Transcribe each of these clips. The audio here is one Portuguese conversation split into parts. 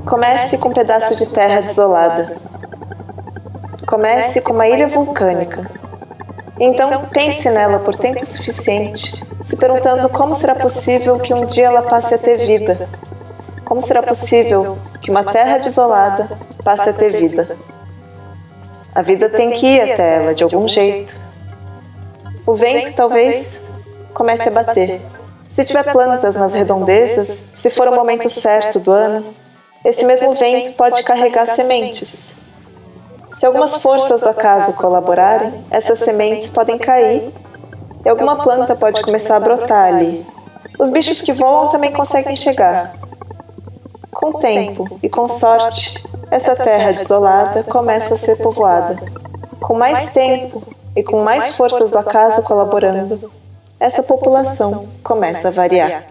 Comece com um pedaço de terra desolada. Comece com uma ilha vulcânica. Então pense nela por tempo suficiente, se perguntando como será possível que um dia ela passe a ter vida. Como será possível que uma terra desolada passe a ter vida? A vida tem que ir até ela de algum jeito. O vento talvez comece a bater. Se tiver plantas nas redondezas, se for o momento certo do ano, esse mesmo vento pode carregar sementes. Se algumas forças do acaso colaborarem, essas sementes podem cair e alguma planta pode começar a brotar ali. Os bichos que voam também conseguem chegar. Com o tempo e com sorte, essa terra desolada começa a ser povoada. Com mais tempo e com mais forças do acaso colaborando, essa população começa a variar.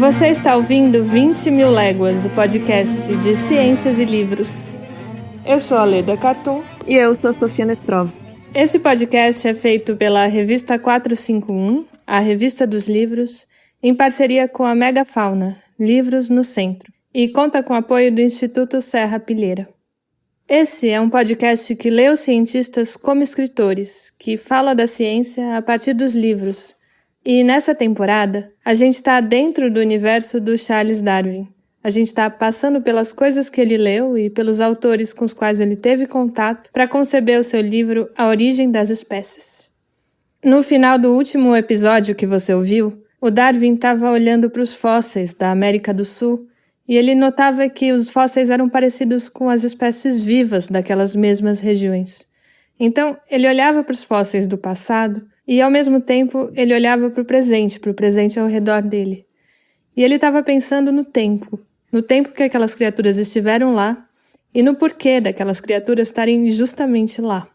Você está ouvindo 20 Mil Léguas, o podcast de ciências e livros. Eu sou a Leda Cartoon. E eu sou a Sofia Nestrovski. Esse podcast é feito pela revista 451, a revista dos livros, em parceria com a Megafauna, Livros no Centro, e conta com o apoio do Instituto Serra Pilheira. Esse é um podcast que lê os cientistas como escritores, que fala da ciência a partir dos livros. E nessa temporada, a gente está dentro do universo do Charles Darwin. A gente está passando pelas coisas que ele leu e pelos autores com os quais ele teve contato para conceber o seu livro A Origem das Espécies. No final do último episódio que você ouviu, o Darwin estava olhando para os fósseis da América do Sul e ele notava que os fósseis eram parecidos com as espécies vivas daquelas mesmas regiões. Então, ele olhava para os fósseis do passado e, ao mesmo tempo, ele olhava para o presente ao redor dele. E ele estava pensando no tempo que aquelas criaturas estiveram lá e no porquê daquelas criaturas estarem justamente lá.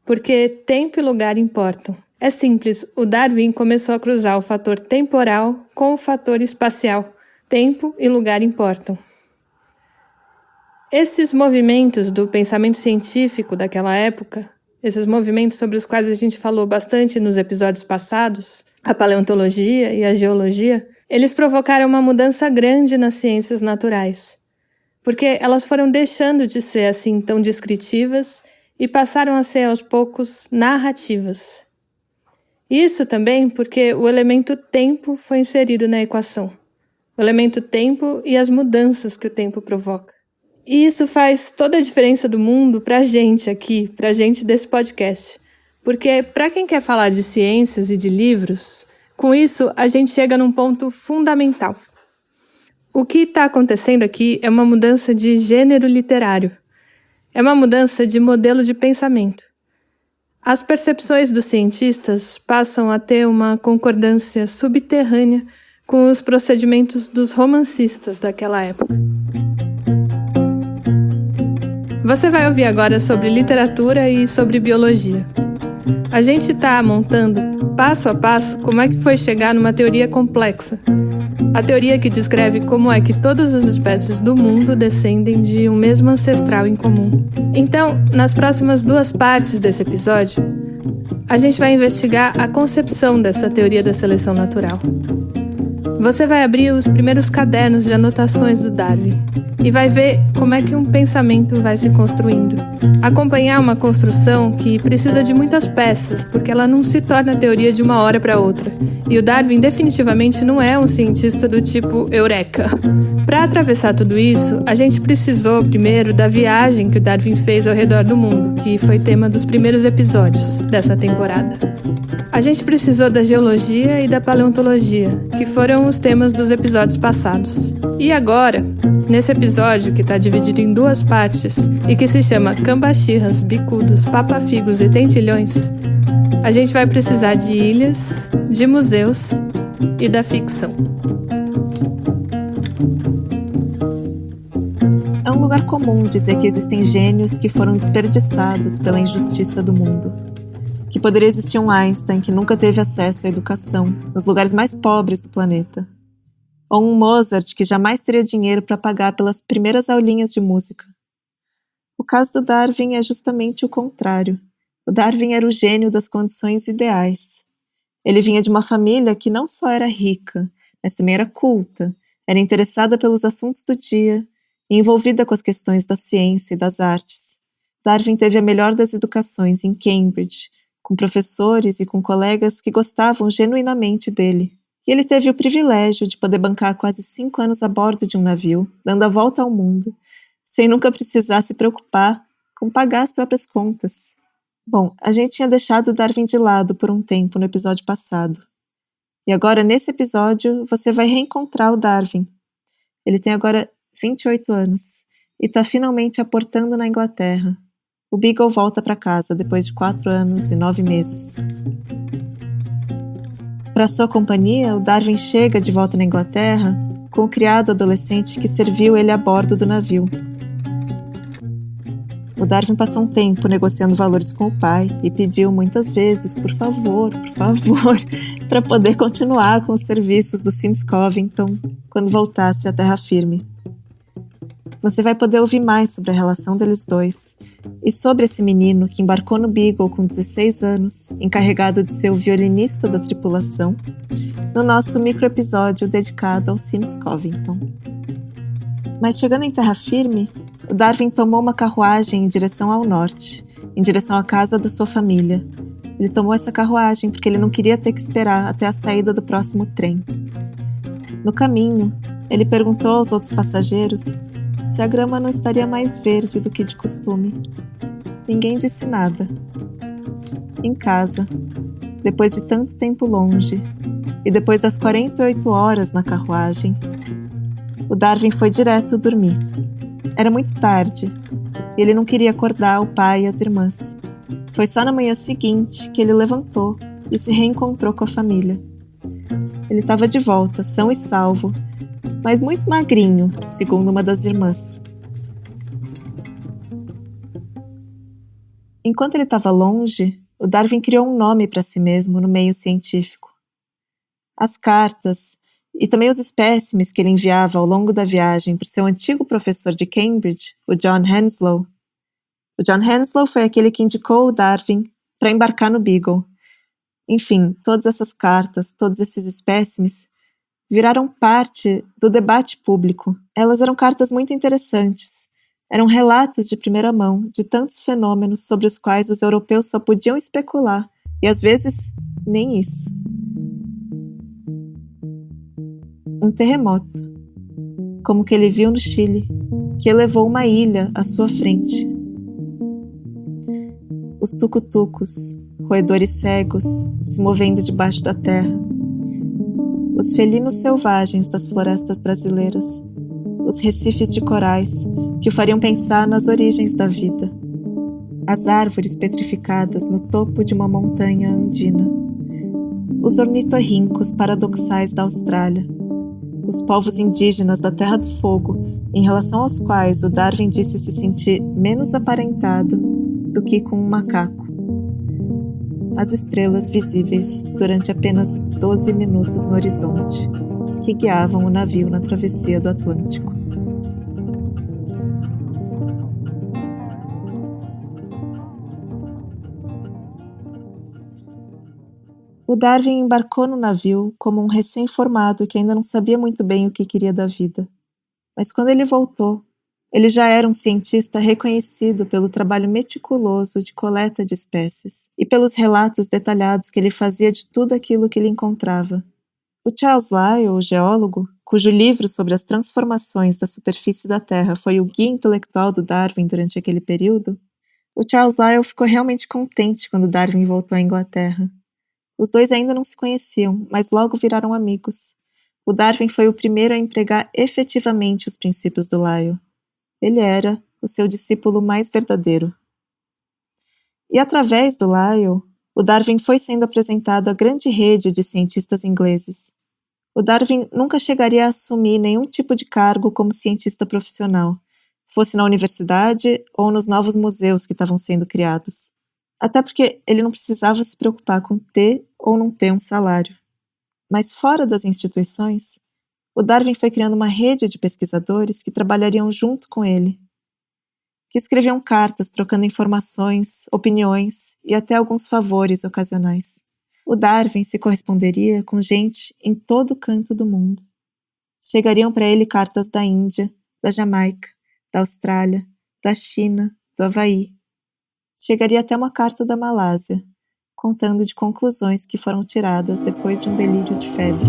Porque tempo e lugar importam. É simples, o Darwin começou a cruzar o fator temporal com o fator espacial. Tempo e lugar importam. Esses movimentos do pensamento científico daquela época, esses movimentos sobre os quais a gente falou bastante nos episódios passados, a paleontologia e a geologia, eles provocaram uma mudança grande nas ciências naturais, porque elas foram deixando de ser assim tão descritivas e passaram a ser aos poucos narrativas. Isso também porque o elemento tempo foi inserido na equação. O elemento tempo e as mudanças que o tempo provoca. E isso faz toda a diferença do mundo pra gente aqui, pra gente desse podcast. Porque pra quem quer falar de ciências e de livros, com isso a gente chega num ponto fundamental. O que está acontecendo aqui é uma mudança de gênero literário. É uma mudança de modelo de pensamento. As percepções dos cientistas passam a ter uma concordância subterrânea com os procedimentos dos romancistas daquela época. Você vai ouvir agora sobre literatura e sobre biologia. A gente está montando, passo a passo, como é que foi chegar numa teoria complexa. A teoria que descreve como é que todas as espécies do mundo descendem de um mesmo ancestral em comum. Então, nas próximas 2 partes desse episódio, a gente vai investigar a concepção dessa teoria da seleção natural. Você vai abrir os primeiros cadernos de anotações do Darwin e vai ver como é que um pensamento vai se construindo. Acompanhar uma construção que precisa de muitas peças, porque ela não se torna teoria de uma hora para outra. E o Darwin definitivamente não é um cientista do tipo Eureka. Para atravessar tudo isso, a gente precisou primeiro da viagem que o Darwin fez ao redor do mundo, que foi tema dos primeiros episódios dessa temporada. A gente precisou da geologia e da paleontologia, que foram os temas dos episódios passados. E agora, nesse episódio que está dividido em 2 partes e que se chama Cambachirras, Bicudos, Papafigos e Tentilhões, a gente vai precisar de ilhas, de museus e da ficção. É um lugar comum dizer que existem gênios que foram desperdiçados pela injustiça do mundo. Que poderia existir um Einstein que nunca teve acesso à educação nos lugares mais pobres do planeta. ou um Mozart que jamais teria dinheiro para pagar pelas primeiras aulinhas de música. O caso do Darwin é justamente o contrário. O Darwin era o gênio das condições ideais. Ele vinha de uma família que não só era rica, mas também era culta, era interessada pelos assuntos do dia e envolvida com as questões da ciência e das artes. Darwin teve a melhor das educações em Cambridge, com professores e com colegas que gostavam genuinamente dele. E ele teve o privilégio de poder bancar quase 5 anos a bordo de um navio, dando a volta ao mundo, sem nunca precisar se preocupar com pagar as próprias contas. Bom, a gente tinha deixado o Darwin de lado por um tempo no episódio passado. E agora, nesse episódio, você vai reencontrar o Darwin. Ele tem agora 28 anos e está finalmente aportando na Inglaterra. O Beagle volta para casa depois de 4 anos e 9 meses. Para sua companhia, o Darwin chega de volta na Inglaterra com o criado adolescente que serviu ele a bordo do navio. O Darwin passou um tempo negociando valores com o pai e pediu muitas vezes, por favor, para poder continuar com os serviços do Sims Covington quando voltasse à terra firme. Você vai poder ouvir mais sobre a relação deles dois e sobre esse menino que embarcou no Beagle com 16 anos, encarregado de ser o violinista da tripulação, no nosso microepisódio dedicado ao Sims Covington. Mas chegando em terra firme, o Darwin tomou uma carruagem em direção ao norte, em direção à casa da sua família. Ele tomou essa carruagem porque ele não queria ter que esperar até a saída do próximo trem. No caminho, ele perguntou aos outros passageiros se a grama não estaria mais verde do que de costume. Ninguém disse nada. Em casa, depois de tanto tempo longe, e depois das 48 horas na carruagem, o Darwin foi direto dormir. Era muito tarde, e ele não queria acordar o pai e as irmãs. Foi só na manhã seguinte que ele levantou e se reencontrou com a família. Ele estava de volta, são e salvo, mas muito magrinho, segundo uma das irmãs. Enquanto ele estava longe, o Darwin criou um nome para si mesmo no meio científico. As cartas e também os espécimes que ele enviava ao longo da viagem para o seu antigo professor de Cambridge, o John Henslow. O John Henslow foi aquele que indicou o Darwin para embarcar no Beagle. Enfim, todas essas cartas, todos esses espécimes, viraram parte do debate público. Elas eram cartas muito interessantes. Eram relatos de primeira mão de tantos fenômenos sobre os quais os europeus só podiam especular, e às vezes nem isso. Um terremoto, como que ele viu no Chile, que elevou uma ilha à sua frente. Os tucutucos, roedores cegos, se movendo debaixo da terra. Os felinos selvagens das florestas brasileiras. Os recifes de corais, que o fariam pensar nas origens da vida. As árvores petrificadas no topo de uma montanha andina. Os ornitorrincos paradoxais da Austrália. Os povos indígenas da Terra do Fogo, em relação aos quais o Darwin disse se sentir menos aparentado do que com um macaco. As estrelas visíveis durante apenas 12 minutos no horizonte, que guiavam o navio na travessia do Atlântico. O Darwin embarcou no navio como um recém-formado que ainda não sabia muito bem o que queria da vida. Mas quando ele voltou, ele já era um cientista reconhecido pelo trabalho meticuloso de coleta de espécies e pelos relatos detalhados que ele fazia de tudo aquilo que ele encontrava. O Charles Lyell, o geólogo, cujo livro sobre as transformações da superfície da Terra foi o guia intelectual do Darwin durante aquele período, o Charles Lyell ficou realmente contente quando Darwin voltou à Inglaterra. Os dois ainda não se conheciam, mas logo viraram amigos. O Darwin foi o primeiro a empregar efetivamente os princípios do Lyell. Ele era o seu discípulo mais verdadeiro. E através do Lyell, o Darwin foi sendo apresentado à grande rede de cientistas ingleses. O Darwin nunca chegaria a assumir nenhum tipo de cargo como cientista profissional, fosse na universidade ou nos novos museus que estavam sendo criados. Até porque ele não precisava se preocupar com ter ou não ter um salário. Mas fora das instituições, o Darwin foi criando uma rede de pesquisadores que trabalhariam junto com ele, que escreviam cartas trocando informações, opiniões e até alguns favores ocasionais. O Darwin se corresponderia com gente em todo canto do mundo. Chegariam para ele cartas da Índia, da Jamaica, da Austrália, da China, do Havaí. Chegaria até uma carta da Malásia, contando de conclusões que foram tiradas depois de um delírio de febre.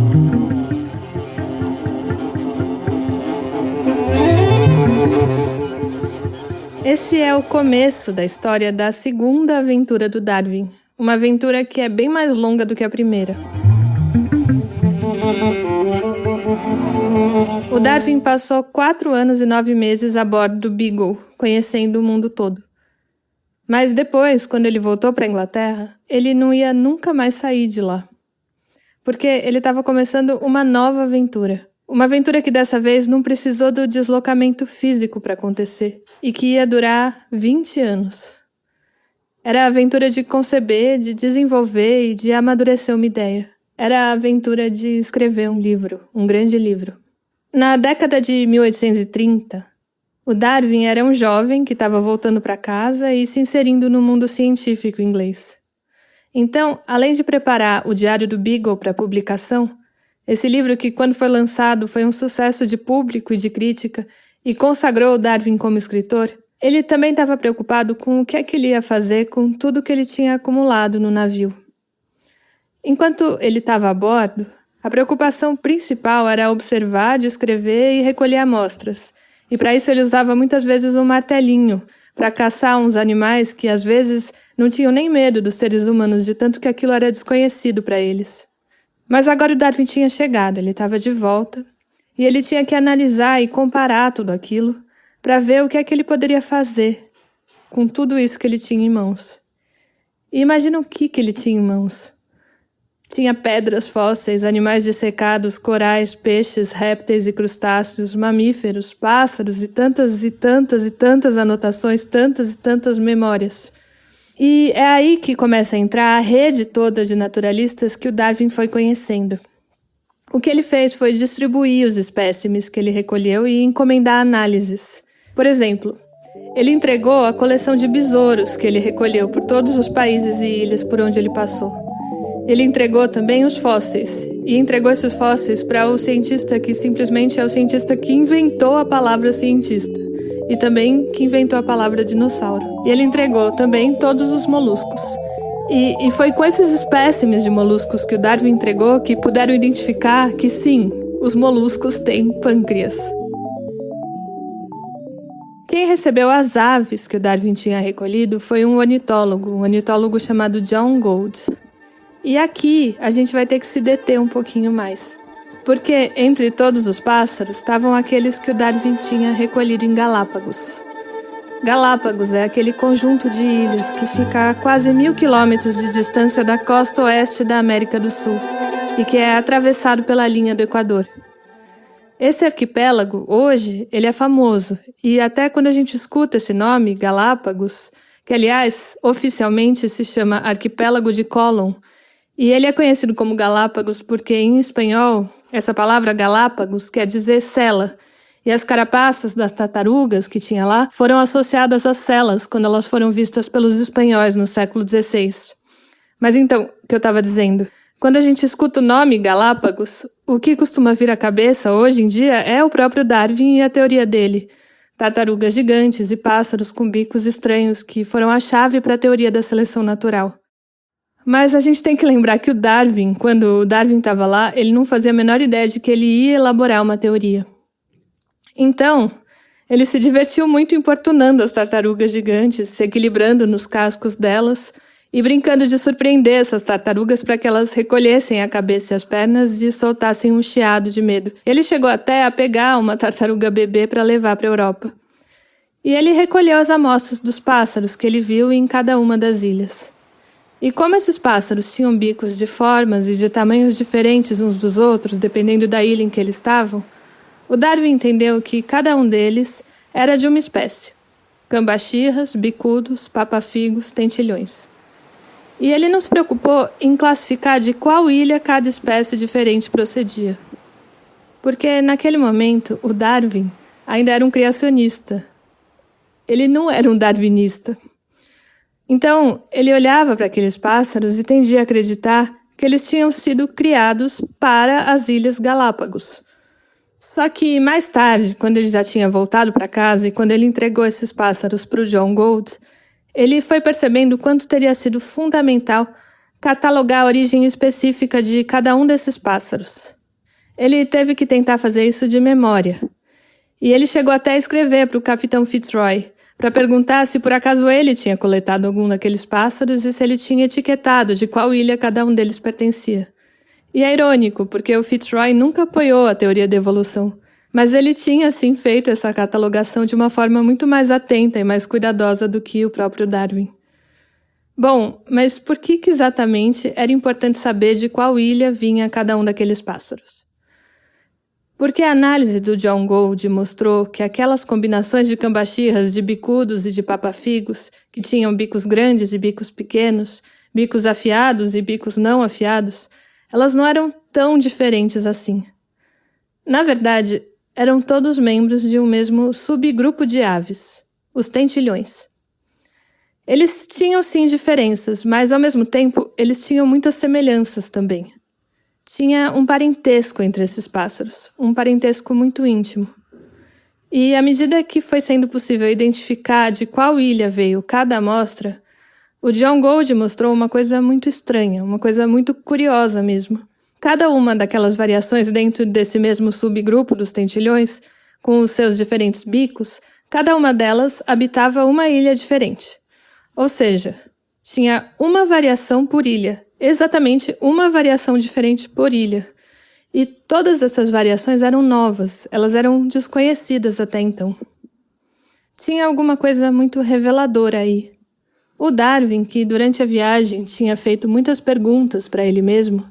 Esse é o começo da história da segunda aventura do Darwin, uma aventura que é bem mais longa do que a primeira. O Darwin passou 4 anos e 9 meses a bordo do Beagle, conhecendo o mundo todo. Mas depois, quando ele voltou para a Inglaterra, ele não ia nunca mais sair de lá. Porque ele estava começando uma nova aventura. Uma aventura que dessa vez não precisou do deslocamento físico para acontecer e que ia durar 20 anos. Era a aventura de conceber, de desenvolver e de amadurecer uma ideia. Era a aventura de escrever um livro, um grande livro. Na década de 1830, o Darwin era um jovem que estava voltando para casa e se inserindo no mundo científico inglês. Então, além de preparar o Diário do Beagle para publicação, esse livro que, quando foi lançado, foi um sucesso de público e de crítica e consagrou o Darwin como escritor, ele também estava preocupado com o que é que ele ia fazer com tudo que ele tinha acumulado no navio. Enquanto ele estava a bordo, a preocupação principal era observar, descrever e recolher amostras. E para isso ele usava muitas vezes um martelinho para caçar uns animais que às vezes não tinham nem medo dos seres humanos, de tanto que aquilo era desconhecido para eles. Mas agora o Darwin tinha chegado, ele estava de volta, e ele tinha que analisar e comparar tudo aquilo para ver o que é que ele poderia fazer com tudo isso que ele tinha em mãos. E imagina o que ele tinha em mãos. Tinha pedras fósseis, animais dissecados, corais, peixes, répteis e crustáceos, mamíferos, pássaros e tantas e tantas e tantas anotações, tantas e tantas memórias. E é aí que começa a entrar a rede toda de naturalistas que o Darwin foi conhecendo. O que ele fez foi distribuir os espécimes que ele recolheu e encomendar análises. Por exemplo, ele entregou a coleção de besouros que ele recolheu por todos os países e ilhas por onde ele passou. Ele entregou também os fósseis, e entregou esses fósseis para o cientista que simplesmente é o cientista que inventou a palavra cientista, e também que inventou a palavra dinossauro. E ele entregou também todos os moluscos. E foi com esses espécimes de moluscos que o Darwin entregou que puderam identificar que sim, os moluscos têm pâncreas. Quem recebeu as aves que o Darwin tinha recolhido foi um ornitólogo chamado John Gould. E aqui a gente vai ter que se deter um pouquinho mais. Porque entre todos os pássaros estavam aqueles que o Darwin tinha recolhido em Galápagos. Galápagos é aquele conjunto de ilhas que fica a quase 1.000 quilômetros de distância da costa oeste da América do Sul e que é atravessado pela linha do Equador. Esse arquipélago, hoje, ele é famoso e até quando a gente escuta esse nome, Galápagos, que aliás oficialmente se chama Arquipélago de Colón, e ele é conhecido como Galápagos porque, em espanhol, essa palavra Galápagos quer dizer cela. E as carapaças das tartarugas que tinha lá foram associadas às celas quando elas foram vistas pelos espanhóis no século XVI. Mas então, o que eu estava dizendo? Quando a gente escuta o nome Galápagos, o que costuma vir à cabeça hoje em dia é o próprio Darwin e a teoria dele. Tartarugas gigantes e pássaros com bicos estranhos que foram a chave para a teoria da seleção natural. Mas a gente tem que lembrar que o Darwin, quando o Darwin estava lá, ele não fazia a menor ideia de que ele ia elaborar uma teoria. Então, ele se divertiu muito importunando as tartarugas gigantes, se equilibrando nos cascos delas e brincando de surpreender essas tartarugas para que elas recolhessem a cabeça e as pernas e soltassem um chiado de medo. Ele chegou até a pegar uma tartaruga bebê para levar para a Europa. E ele recolheu as amostras dos pássaros que ele viu em cada uma das ilhas. E como esses pássaros tinham bicos de formas e de tamanhos diferentes uns dos outros, dependendo da ilha em que eles estavam, o Darwin entendeu que cada um deles era de uma espécie: gambachirras, bicudos, papafigos, tentilhões. E ele não se preocupou em classificar de qual ilha cada espécie diferente procedia. Porque naquele momento o Darwin ainda era um criacionista. Ele não era um darwinista. Então, ele olhava para aqueles pássaros e tendia a acreditar que eles tinham sido criados para as Ilhas Galápagos. Só que mais tarde, quando ele já tinha voltado para casa e quando ele entregou esses pássaros para o John Gould, ele foi percebendo o quanto teria sido fundamental catalogar a origem específica de cada um desses pássaros. Ele teve que tentar fazer isso de memória. E ele chegou até a escrever para o Capitão Fitzroy, para perguntar se por acaso ele tinha coletado algum daqueles pássaros e se ele tinha etiquetado de qual ilha cada um deles pertencia. E é irônico, porque o Fitzroy nunca apoiou a teoria da evolução, mas ele tinha sim feito essa catalogação de uma forma muito mais atenta e mais cuidadosa do que o próprio Darwin. Bom, mas por que exatamente era importante saber de qual ilha vinha cada um daqueles pássaros? Porque a análise do John Gould mostrou que aquelas combinações de cambaxirras de bicudos e de papafigos, que tinham bicos grandes e bicos pequenos, bicos afiados e bicos não afiados, elas não eram tão diferentes assim. Na verdade, eram todos membros de um mesmo subgrupo de aves, os tentilhões. Eles tinham sim diferenças, mas ao mesmo tempo eles tinham muitas semelhanças também. Tinha um parentesco entre esses pássaros, um parentesco muito íntimo. E à medida que foi sendo possível identificar de qual ilha veio cada amostra, o John Gould mostrou uma coisa muito estranha, uma coisa muito curiosa mesmo. Cada uma daquelas variações dentro desse mesmo subgrupo dos tentilhões, com os seus diferentes bicos, cada uma delas habitava uma ilha diferente. Ou seja, tinha uma variação por ilha. Exatamente uma variação diferente por ilha. E todas essas variações eram novas, elas eram desconhecidas até então. Tinha alguma coisa muito reveladora aí. O Darwin, que durante a viagem tinha feito muitas perguntas para ele mesmo,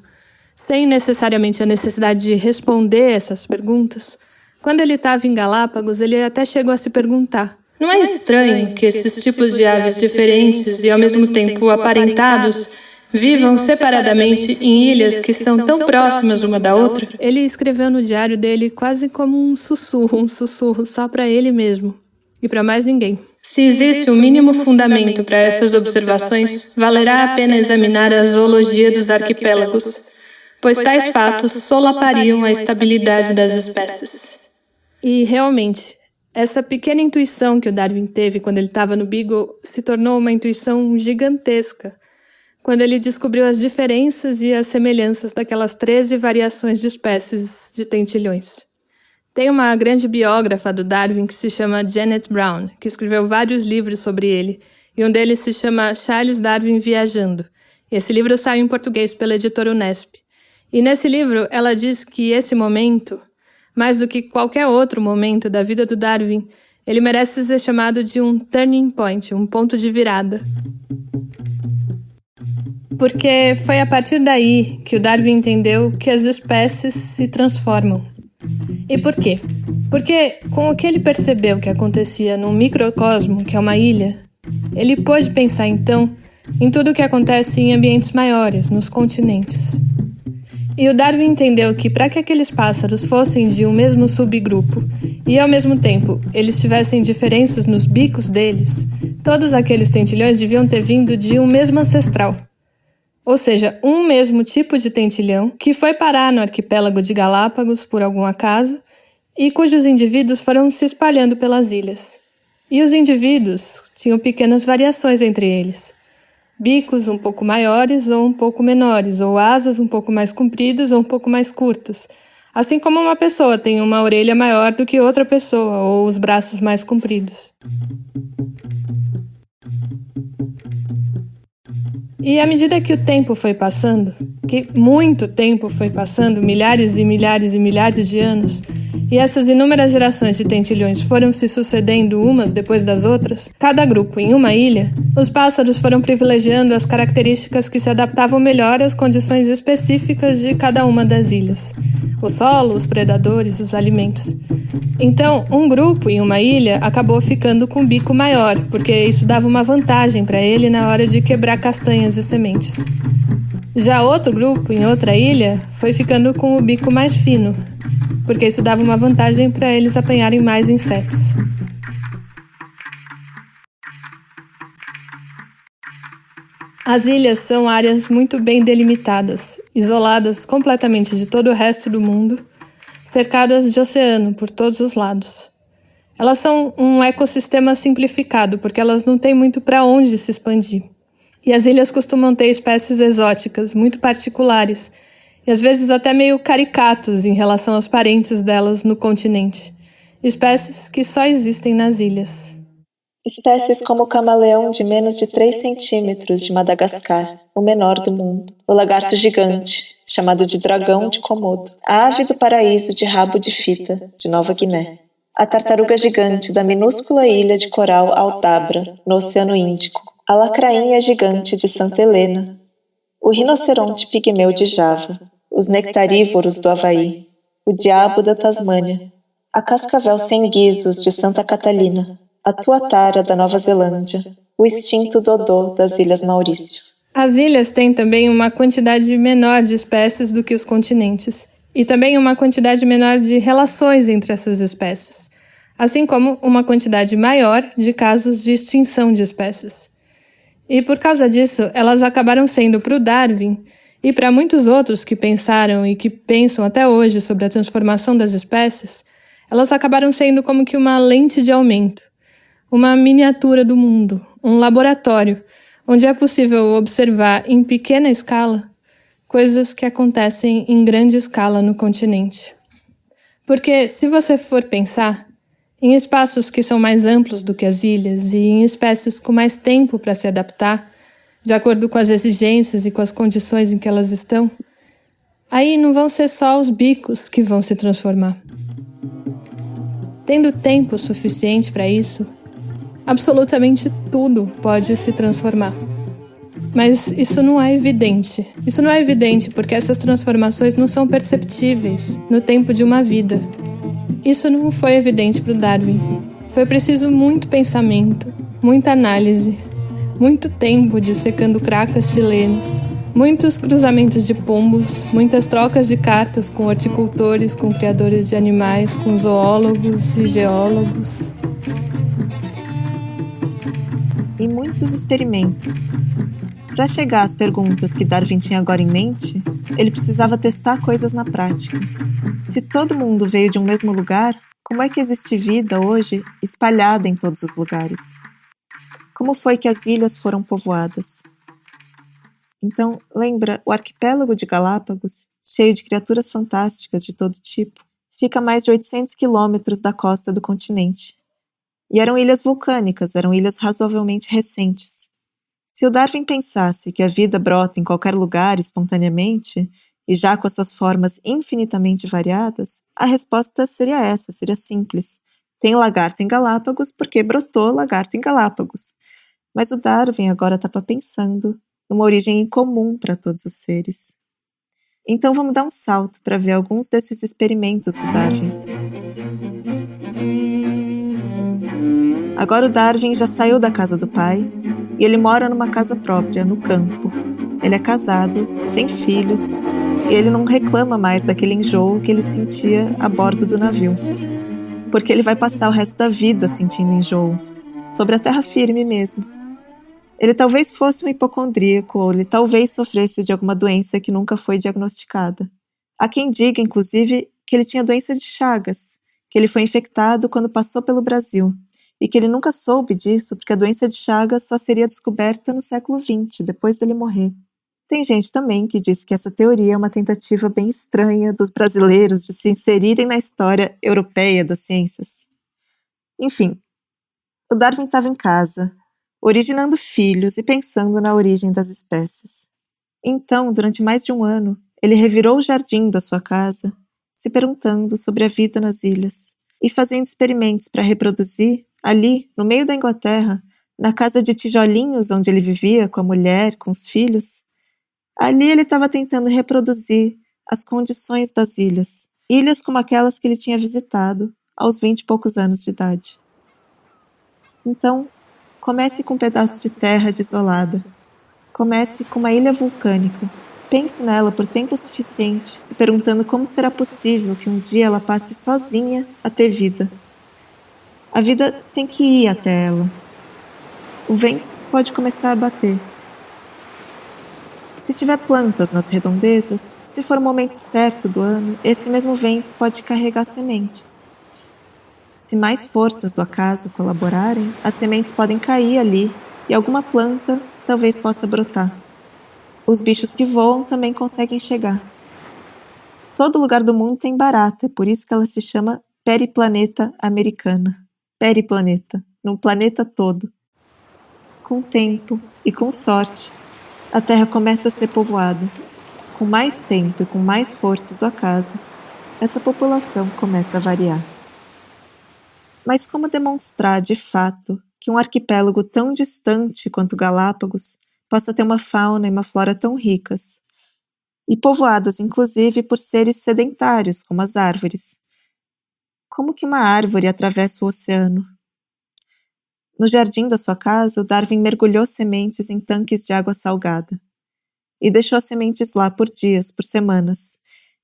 sem necessariamente a necessidade de responder essas perguntas, quando ele estava em Galápagos, ele até chegou a se perguntar: não é estranho que esses tipos de aves diferentes e ao mesmo tempo aparentados vivam separadamente em ilhas que são tão próximas uma da outra? Ele escreveu no diário dele quase como um sussurro só para ele mesmo e para mais ninguém. Se existe um mínimo fundamento para essas observações, valerá a pena examinar a zoologia dos arquipélagos, pois tais fatos solapariam a estabilidade das espécies. E realmente, essa pequena intuição que o Darwin teve quando ele estava no Beagle se tornou uma intuição gigantesca, quando ele descobriu as diferenças e as semelhanças daquelas 13 variações de espécies de tentilhões. Tem uma grande biógrafa do Darwin que se chama Janet Brown, que escreveu vários livros sobre ele, e um deles se chama Charles Darwin Viajando. Esse livro saiu em português pela editora Unesp. E nesse livro ela diz que esse momento, mais do que qualquer outro momento da vida do Darwin, ele merece ser chamado de um turning point, um ponto de virada. Porque foi a partir daí que o Darwin entendeu que as espécies se transformam. E por quê? Porque com o que ele percebeu que acontecia num microcosmo, que é uma ilha, ele pôde pensar então em tudo o que acontece em ambientes maiores, nos continentes. E o Darwin entendeu que para que aqueles pássaros fossem de um mesmo subgrupo e ao mesmo tempo eles tivessem diferenças nos bicos deles, todos aqueles tentilhões deviam ter vindo de um mesmo ancestral. Ou seja, um mesmo tipo de tentilhão que foi parar no arquipélago de Galápagos por algum acaso e cujos indivíduos foram se espalhando pelas ilhas. E os indivíduos tinham pequenas variações entre eles. Bicos um pouco maiores ou um pouco menores, ou asas um pouco mais compridas ou um pouco mais curtas. Assim como uma pessoa tem uma orelha maior do que outra pessoa, ou os braços mais compridos. E à medida que o tempo foi passando, que muito tempo foi passando, milhares e milhares e milhares de anos, e essas inúmeras gerações de tentilhões foram se sucedendo umas depois das outras, cada grupo em uma ilha, os pássaros foram privilegiando as características que se adaptavam melhor às condições específicas de cada uma das ilhas. O solo, os predadores, os alimentos. Então, um grupo em uma ilha acabou ficando com o bico maior, porque isso dava uma vantagem para ele na hora de quebrar castanhas e sementes. Já outro grupo em outra ilha foi ficando com o bico mais fino. porque isso dava uma vantagem para eles apanharem mais insetos. As ilhas são áreas muito bem delimitadas, isoladas completamente de todo o resto do mundo, cercadas de oceano por todos os lados. Elas são um ecossistema simplificado, porque elas não têm muito para onde se expandir. E as ilhas costumam ter espécies exóticas, muito particulares, e às vezes até meio caricatas em relação aos parentes delas no continente. Espécies que só existem nas ilhas. Espécies como o camaleão de menos de 3 centímetros de Madagascar, o menor do mundo, o lagarto gigante, chamado de dragão de Komodo, a ave do paraíso de rabo de fita, de Nova Guiné, a tartaruga gigante da minúscula ilha de coral Aldabra, no Oceano Índico, a lacrainha gigante de Santa Helena, o rinoceronte pigmeu de Java, os nectarívoros do Havaí, o diabo da Tasmânia, a cascavel sem guizos de Santa Catalina, a tuatara da Nova Zelândia, o extinto dodô das Ilhas Maurício. As ilhas têm também uma quantidade menor de espécies do que os continentes, e também uma quantidade menor de relações entre essas espécies, assim como uma quantidade maior de casos de extinção de espécies. E por causa disso, elas acabaram sendo para o Darwin, e para muitos outros que pensaram e que pensam até hoje sobre a transformação das espécies, elas acabaram sendo como que uma lente de aumento. Uma miniatura do mundo, um laboratório, onde é possível observar em pequena escala coisas que acontecem em grande escala no continente. Porque, se você for pensar, em espaços que são mais amplos do que as ilhas e em espécies com mais tempo para se adaptar, de acordo com as exigências e com as condições em que elas estão, aí não vão ser só os bicos que vão se transformar. Tendo tempo suficiente para isso, absolutamente tudo pode se transformar. Mas isso não é evidente. Isso não é evidente porque essas transformações não são perceptíveis no tempo de uma vida. Isso não foi evidente para o Darwin. Foi preciso muito pensamento, muita análise, muito tempo dissecando cracas chilenos, muitos cruzamentos de pombos, muitas trocas de cartas com horticultores, com criadores de animais, com zoólogos e geólogos. E muitos experimentos. Para chegar às perguntas que Darwin tinha agora em mente, ele precisava testar coisas na prática. Se todo mundo veio de um mesmo lugar, como é que existe vida hoje espalhada em todos os lugares? Como foi que as ilhas foram povoadas? Então, lembra, o arquipélago de Galápagos, cheio de criaturas fantásticas de todo tipo, fica a mais de 800 quilômetros da costa do continente. E eram ilhas vulcânicas, eram ilhas razoavelmente recentes. Se o Darwin pensasse que a vida brota em qualquer lugar espontaneamente, e já com as suas formas infinitamente variadas, a resposta seria essa, seria simples. Tem lagarto em Galápagos porque brotou lagarto em Galápagos. Mas o Darwin agora estava pensando numa origem incomum para todos os seres. Então vamos dar um salto para ver alguns desses experimentos do Darwin. Agora o Darwin já saiu da casa do pai e ele mora numa casa própria, no campo. Ele é casado, tem filhos e ele não reclama mais daquele enjoo que ele sentia a bordo do navio. Porque ele vai passar o resto da vida sentindo enjoo, sobre a terra firme mesmo. Ele talvez fosse um hipocondríaco ou ele talvez sofresse de alguma doença que nunca foi diagnosticada. Há quem diga, inclusive, que ele tinha doença de Chagas, que ele foi infectado quando passou pelo Brasil, e que ele nunca soube disso porque a doença de Chagas só seria descoberta no século XX, depois dele morrer. Tem gente também que diz que essa teoria é uma tentativa bem estranha dos brasileiros de se inserirem na história europeia das ciências. Enfim, o Darwin estava em casa, originando filhos e pensando na origem das espécies. Então, durante mais de um ano, ele revirou o jardim da sua casa, se perguntando sobre a vida nas ilhas e fazendo experimentos para reproduzir, ali, no meio da Inglaterra, na casa de tijolinhos onde ele vivia com a mulher, com os filhos. Ali ele estava tentando reproduzir as condições das ilhas, ilhas como aquelas que ele tinha visitado aos 20 e poucos anos de idade. Então, comece com um pedaço de terra desolada. Comece com uma ilha vulcânica pense nela por tempo suficiente, se perguntando como será possível que um dia ela passe sozinha a ter vida. A vida tem que ir até ela. O vento pode começar a bater. Se tiver plantas nas redondezas, se for o momento certo do ano, esse mesmo vento pode carregar sementes. Se mais forças do acaso colaborarem, as sementes podem cair ali e alguma planta talvez possa brotar. Os bichos que voam também conseguem chegar. Todo lugar do mundo tem barata, por isso que ela se chama periplaneta americana. Periplaneta, no planeta todo. Com tempo e com sorte, a Terra começa a ser povoada. Com mais tempo e com mais forças do acaso, essa população começa a variar. Mas como demonstrar, de fato, que um arquipélago tão distante quanto Galápagos possa ter uma fauna e uma flora tão ricas, e povoadas, inclusive, por seres sedentários, como as árvores? Como que uma árvore atravessa o oceano? No jardim da sua casa, o Darwin mergulhou sementes em tanques de água salgada e deixou as sementes lá por dias, por semanas.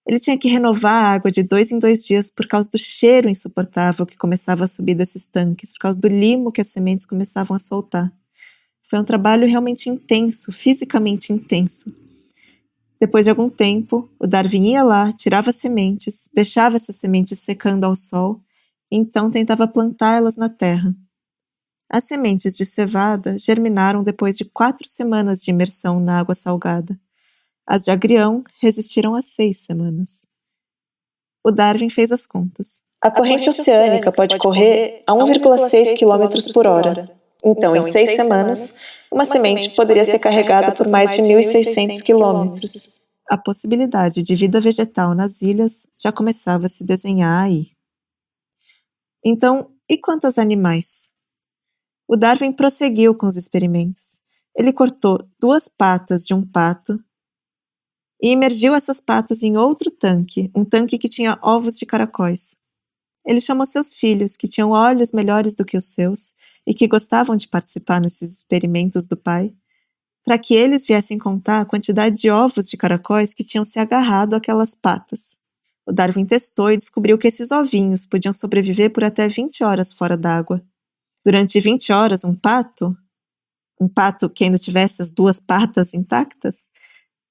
Ele tinha que renovar a água de 2 em 2 dias por causa do cheiro insuportável que começava a subir desses tanques, por causa do limo que as sementes começavam a soltar. Foi um trabalho realmente intenso, fisicamente intenso. Depois de algum tempo, o Darwin ia lá, tirava as sementes, deixava essas sementes secando ao sol e então tentava plantá-las na terra. As sementes de cevada germinaram depois de 4 semanas de imersão na água salgada. As de agrião resistiram a 6 semanas. O Darwin fez as contas. A corrente oceânica pode correr a 1,6 km por hora. Então, em 6 semanas, uma semente poderia ser carregada por mais de 1.600 quilômetros. A possibilidade de vida vegetal nas ilhas já começava a se desenhar aí. Então, e quantos animais? O Darwin prosseguiu com os experimentos. Ele cortou 2 patas de um pato e imergiu essas patas em outro tanque, um tanque que tinha ovos de caracóis. Ele chamou seus filhos, que tinham olhos melhores do que os seus e que gostavam de participar nesses experimentos do pai, para que eles viessem contar a quantidade de ovos de caracóis que tinham se agarrado àquelas patas. O Darwin testou e descobriu que esses ovinhos podiam sobreviver por até 20 horas fora d'água. Durante 20 horas, um pato que ainda tivesse as 2 patas intactas,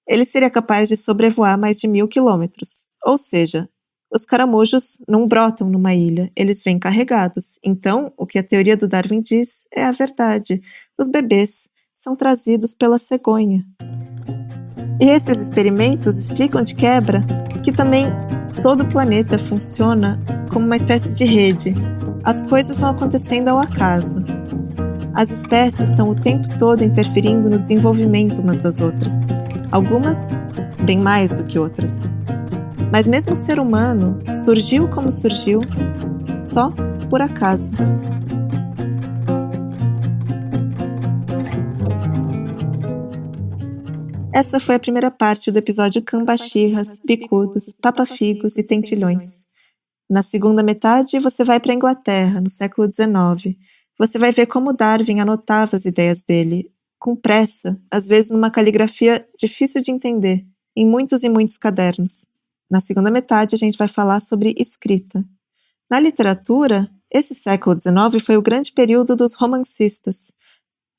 ele seria capaz de sobrevoar mais de 1.000 quilômetros. Ou seja, os caramujos não brotam numa ilha, eles vêm carregados. Então, o que a teoria do Darwin diz é a verdade. Os bebês são trazidos pela cegonha. E esses experimentos explicam de quebra que também todo o planeta funciona como uma espécie de rede. As coisas vão acontecendo ao acaso. As espécies estão o tempo todo interferindo no desenvolvimento umas das outras. Algumas, bem mais do que outras. Mas mesmo o ser humano surgiu como surgiu, só por acaso. Essa foi a primeira parte do episódio Cambachirras, Bicudos, Papafigos e Tentilhões. Na segunda metade, você vai para a Inglaterra, no século XIX. Você vai ver como Darwin anotava as ideias dele, com pressa, às vezes numa caligrafia difícil de entender, em muitos e muitos cadernos. Na segunda metade, a gente vai falar sobre escrita. Na literatura, esse século XIX foi o grande período dos romancistas.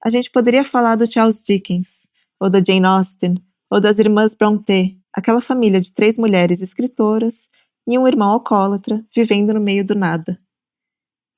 A gente poderia falar do Charles Dickens, ou da Jane Austen, ou das irmãs Brontë, aquela família de 3 mulheres escritoras e um irmão alcoólatra vivendo no meio do nada.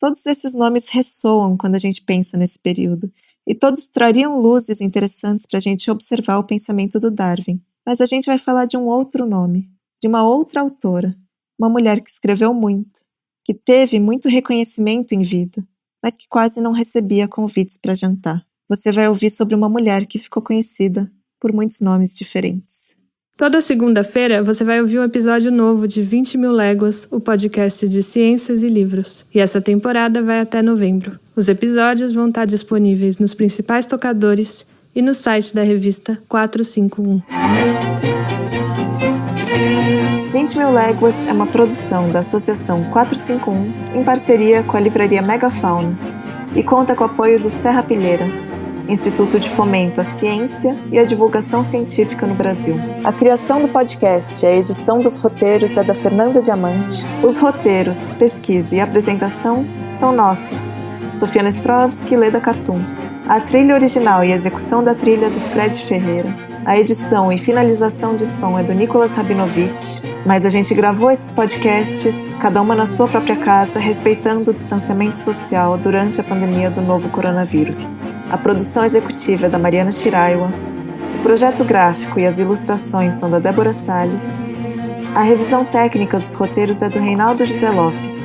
Todos esses nomes ressoam quando a gente pensa nesse período, e todos trariam luzes interessantes para a gente observar o pensamento do Darwin. Mas a gente vai falar de um outro nome, de uma outra autora, uma mulher que escreveu muito, que teve muito reconhecimento em vida, mas que quase não recebia convites para jantar. Você vai ouvir sobre uma mulher que ficou conhecida por muitos nomes diferentes. Toda segunda-feira você vai ouvir um episódio novo de 20.000 Léguas, o podcast de ciências e livros. E essa temporada vai até novembro. Os episódios vão estar disponíveis nos principais tocadores e no site da revista 451. 20.000 Léguas é uma produção da Associação 451 em parceria com a livraria Megafauna e conta com o apoio do Serra Pilheira. Instituto de Fomento à Ciência e à Divulgação Científica no Brasil. A criação do podcast e a edição dos roteiros é da Fernanda Diamante. Os roteiros, pesquisa e apresentação são nossos. Sofia Nestrovski e Leda Cartoon. A trilha original e execução da trilha é do Fred Ferreira. A edição e finalização de som é do Nicolas Rabinovich. Mas a gente gravou esses podcasts, cada uma na sua própria casa, respeitando o distanciamento social durante a pandemia do novo coronavírus. A produção executiva é da Mariana Shiraiwa. O projeto gráfico e as ilustrações são da Débora Salles. A revisão técnica dos roteiros é do Reinaldo José Lopes.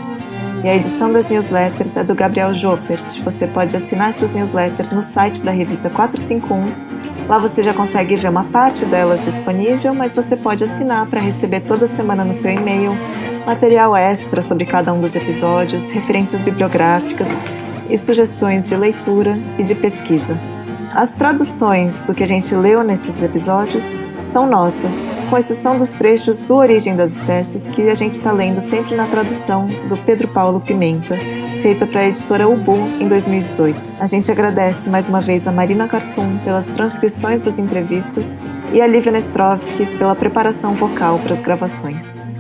E a edição das newsletters é do Gabriel Jopert. Você pode assinar essas newsletters no site da revista 451. Lá você já consegue ver uma parte delas disponível, mas você pode assinar para receber toda semana no seu e-mail material extra sobre cada um dos episódios, referências bibliográficas e sugestões de leitura e de pesquisa. As traduções do que a gente leu nesses episódios são nossas, com exceção dos trechos do Origem das Espécies, que a gente está lendo sempre na tradução do Pedro Paulo Pimenta, feita para a editora Ubu em 2018. A gente agradece mais uma vez a Marina Cartoon pelas transcrições das entrevistas e a Lívia Nestrovski pela preparação vocal para as gravações.